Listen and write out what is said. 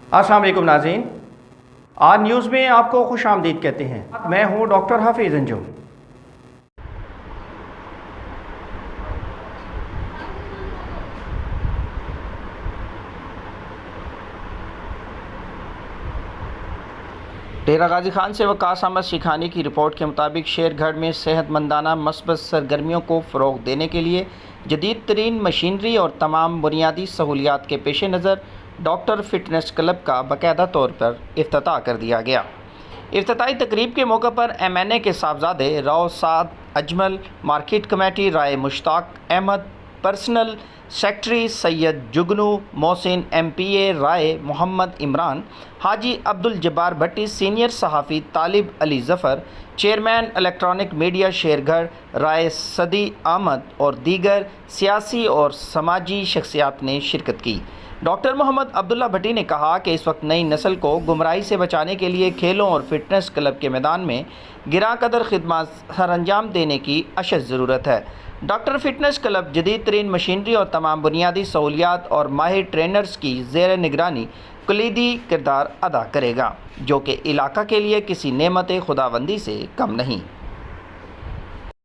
अस्सलाम वालेकुम नाज़रीन, आज न्यूज़ में आपको खुश आमदीद कहते हैं। मैं हूँ डॉक्टर हाफिज़ अंजुम। डेरा गाजी खान से वकास अहमद शिखानी की रिपोर्ट के मुताबिक शेरगढ़ में सेहतमंदाना मस्बत सरगर्मियों को फ़रोग़ देने के लिए जदीद तरीन मशीनरी और तमाम बुनियादी सहूलियात के पेश नज़र डॉक्टर फ़िटनेस क्लब का बाकायदा तौर पर इफ्तिताह कर दिया गया। इफ्तिताही तकरीब के मौके पर MNA के साहबजादे Rao Saad Ajmal, market committee Rai Mushtaq Ahmad, personal secretary Syed Jugnu Mohsin, MPA Rai Mohammad Imran, Haji Abdul Jabbar Bhatti, senior सहाफ़ी Talib Ali Zafar, chairman electronic media Shergarh Rai Sadi Ahmad और दीगर सियासी और समाजी शख्सियात ने शिरकत की। डॉक्टर मोहम्मद अब्दुल्ला भट्टी ने कहा कि इस वक्त नई नस्ल को गुमराही से बचाने के लिए खेलों और फिटनेस क्लब के मैदान में गिरा कदर खिदमत सर अंजाम देने की अशद ज़रूरत है। डॉक्टर फिटनेस क्लब जदीद तरीन मशीनरी और तमाम बुनियादी सहूलियात और माहिर ट्रेनर्स की ज़ेर निगरानी कलीदी किरदार अदा करेगा, जो कि इलाका के लिए किसी नेमत खुदाबंदी से कम नहीं।